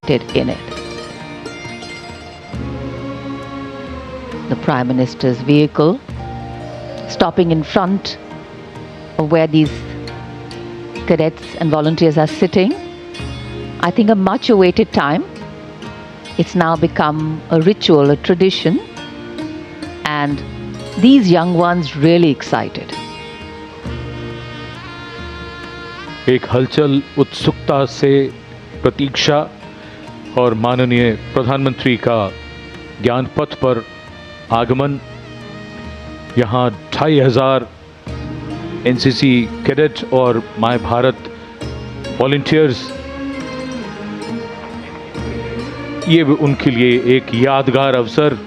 reflected in it. The Prime Minister's vehicle stopping in front of where these cadets and volunteers are sitting. I think a much awaited time. It's now become a ritual, a tradition, and these young ones really excited. एक हलचल, उत्सुकता से प्रतीक्षा और माननीय प्रधानमंत्री का ज्ञान पथ पर आगमन। यहाँ 2500 एनसीसी कैडेट और माय भारत वॉलंटियर्स, ये उनके लिए एक यादगार अवसर।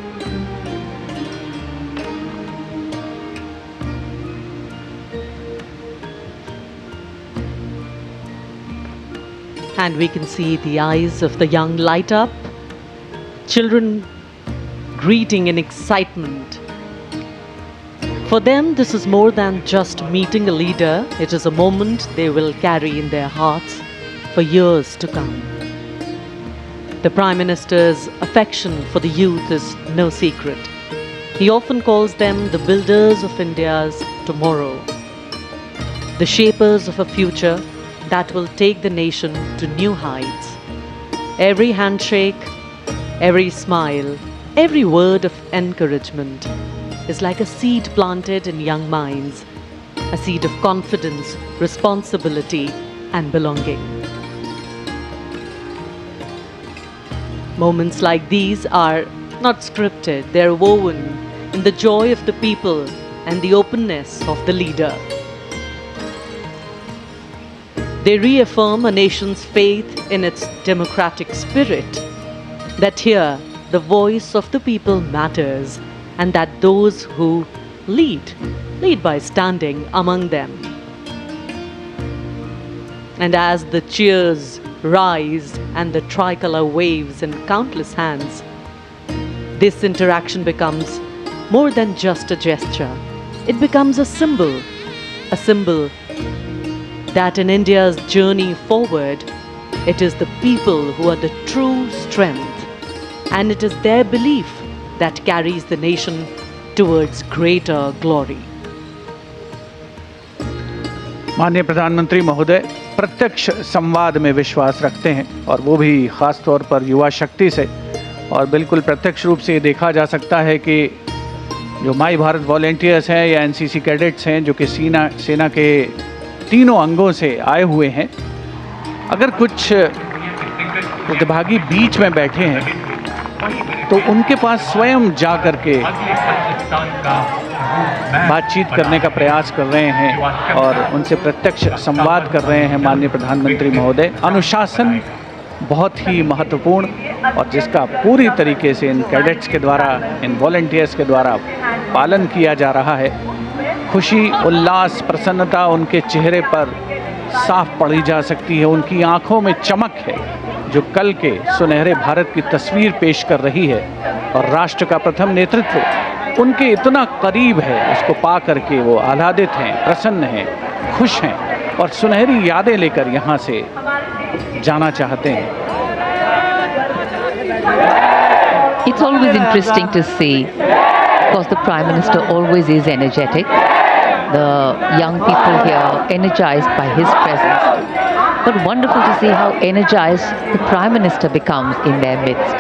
And we can see the eyes of the young light up, children greeting in excitement. For them, this is more than just meeting a leader. It is a moment they will carry in their hearts for years to come. The Prime Minister's affection for the youth is no secret. He often calls them the builders of India's tomorrow, the shapers of a future that will take the nation to new heights. Every handshake, every smile, every word of encouragement is like a seed planted in young minds, a seed of confidence, responsibility, and belonging. Moments like these are not scripted, they are woven in the joy of the people and the openness of the leader. They reaffirm a nation's faith in its democratic spirit, that here the voice of the people matters, and that those who lead by standing among them. And as the cheers rise and the tricolour waves in countless hands, this interaction becomes more than just a gesture. It becomes a symbol that in India's journey forward, it is the people who are the true strength, and it is their belief that carries the nation towards greater glory. माननीय प्रधानमंत्री महोदय प्रत्यक्ष संवाद में विश्वास रखते हैं, और वो भी ख़ास तौर पर युवा शक्ति से। और बिल्कुल प्रत्यक्ष रूप से ये देखा जा सकता है कि जो माई भारत वॉलंटियर्स हैं या एनसीसी कैडेट्स हैं, जो कि सेना के तीनों अंगों से आए हुए हैं, अगर कुछ प्रतिभागी बीच में बैठे हैं तो उनके पास स्वयं जा कर के बातचीत करने का प्रयास कर रहे हैं और उनसे प्रत्यक्ष संवाद कर रहे हैं। माननीय प्रधानमंत्री महोदय, अनुशासन बहुत ही महत्वपूर्ण और जिसका पूरी तरीके से इन कैडेट्स के द्वारा, इन वॉलंटियर्स के द्वारा पालन किया जा रहा है। खुशी, उल्लास, प्रसन्नता उनके चेहरे पर साफ पढ़ी जा सकती है। उनकी आंखों में चमक है जो कल के सुनहरे भारत की तस्वीर पेश कर रही है, और राष्ट्र का प्रथम नेतृत्व उनके इतना करीब है, उसको पा करके वो आह्लादित हैं, प्रसन्न हैं, खुश हैं और सुनहरी यादें लेकर यहाँ से जाना चाहते हैं। It's always interesting to see, because the Prime Minister always is energetic. The young people here energized by his presence. But wonderful to see how energized the Prime Minister becomes in their midst.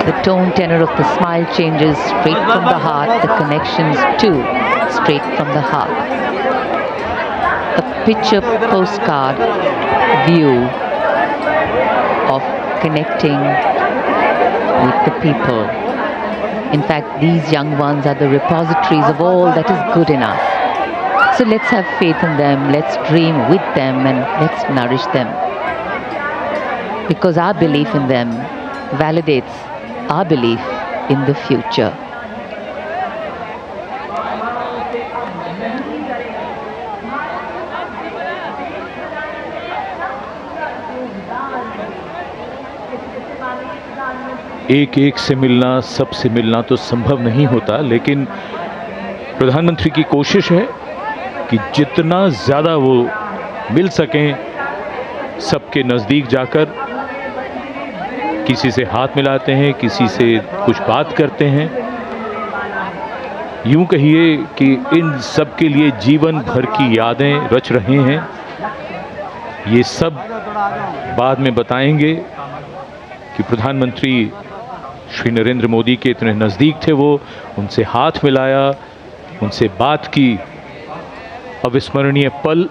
The tone tenor of the smile changes straight from the heart, the connections too straight from the heart. A picture postcard view of connecting with the people. In fact, these young ones are the repositories of all that is good in us. So let's have faith in them, let's dream with them, and let's nourish them. Because our belief in them validates our belief in the future. एक एक से मिलना, सबसे मिलना तो संभव नहीं होता, लेकिन प्रधानमंत्री की कोशिश है कि जितना ज़्यादा वो मिल सकें सबके नज़दीक जाकर किसी से हाथ मिलाते हैं, किसी से कुछ बात करते हैं। यूं कहिए कि इन सब के लिए जीवन भर की यादें रच रहे हैं। ये सब बाद में बताएंगे कि प्रधानमंत्री श्री नरेंद्र मोदी के इतने नज़दीक थे वो, उनसे हाथ मिलाया, उनसे बात की। अविस्मरणीय पल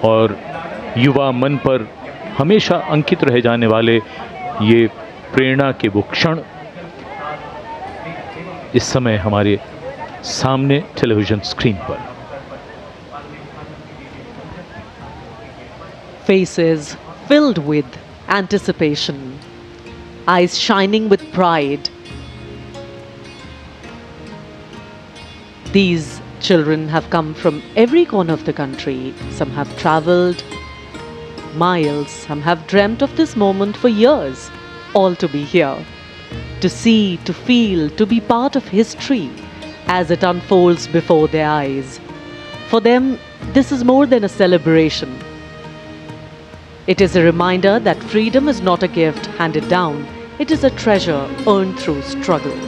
और युवा मन पर हमेशा अंकित रह जाने वाले ये प्रेरणा के वो क्षण इस समय हमारे सामने टेलीविजन स्क्रीन पर। Faces filled with anticipation, eyes shining with pride. These children have come from every corner of the country. Some have traveled miles, some have dreamt of this moment for years, all to be here, to see, to feel, to be part of history as it unfolds before their eyes. For them, this is more than a celebration. It is a reminder that freedom is not a gift handed down, it is a treasure earned through struggle.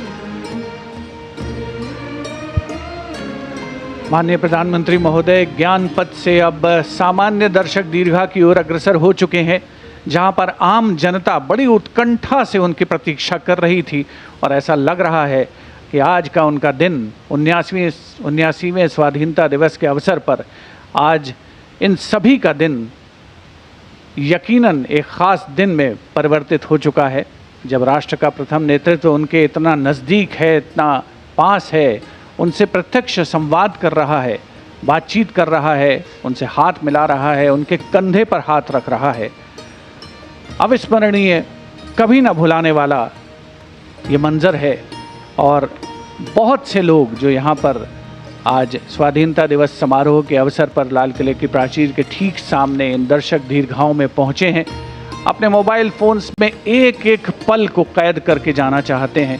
माननीय प्रधानमंत्री महोदय ज्ञान पथ से अब सामान्य दर्शक दीर्घा की ओर अग्रसर हो चुके हैं, जहां पर आम जनता बड़ी उत्कंठा से उनकी प्रतीक्षा कर रही थी। और ऐसा लग रहा है कि आज का उनका दिन 79वें स्वाधीनता दिवस के अवसर पर आज इन सभी का दिन यकीनन एक ख़ास दिन में परिवर्तित हो चुका है, जब राष्ट्र का प्रथम नेतृत्व उनके इतना नज़दीक है, इतना पास है, उनसे प्रत्यक्ष संवाद कर रहा है, बातचीत कर रहा है, उनसे हाथ मिला रहा है, उनके कंधे पर हाथ रख रहा है। अविस्मरणीय, कभी ना भुलाने वाला ये मंज़र है। और बहुत से लोग जो यहाँ पर आज स्वाधीनता दिवस समारोह के अवसर पर लाल किले की प्राचीर के ठीक सामने इन दर्शक दीर्घाओं में पहुँचे हैं, अपने मोबाइल फ़ोन्स में एक एक पल को कैद करके जाना चाहते हैं,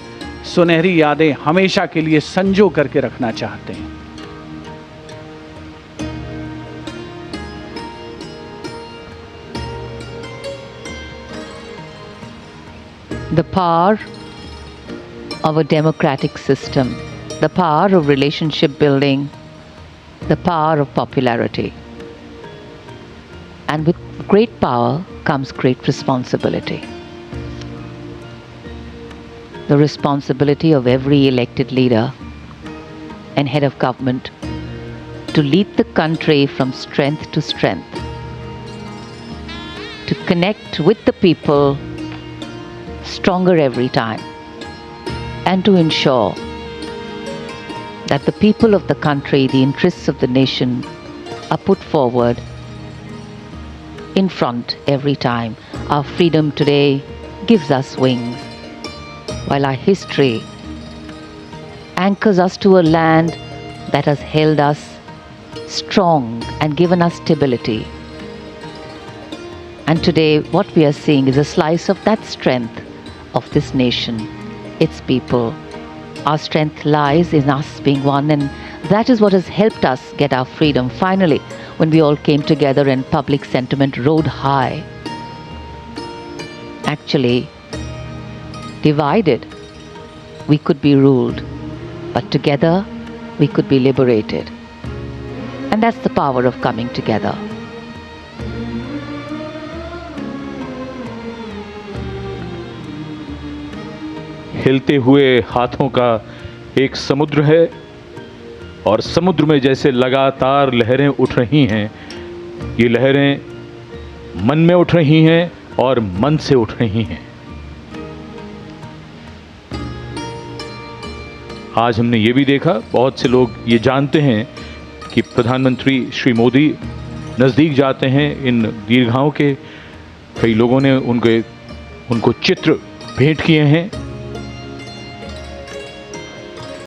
सुनहरी यादें हमेशा के लिए संजो करके रखना चाहते हैं। The power of a democratic system, the power of relationship building, the power of popularity. And with great power comes great responsibility. The responsibility of every elected leader and head of government to lead the country from strength to strength, to connect with the people stronger every time, and to ensure that the people of the country, the interests of the nation, are put forward in front every time. Our freedom today gives us wings, while our history anchors us to a land that has held us strong and given us stability. And today what we are seeing is a slice of that strength of this nation, its people. Our strength lies in us being one, and that is what has helped us get our freedom finally, when we all came together and public sentiment rode high. Actually, divided, we could be ruled, but together, we could be liberated. And that's the power of coming together. हिलते हुए हाथों का एक समुद्र है, और समुद्र में जैसे लगातार लहरें उठ रही हैं, ये लहरें मन में उठ रही हैं और मन से उठ रही हैं। आज हमने ये भी देखा, बहुत से लोग ये जानते हैं कि प्रधानमंत्री श्री मोदी नज़दीक जाते हैं इन दीर्घाओं के। कई लोगों ने उनको चित्र भेंट किए हैं।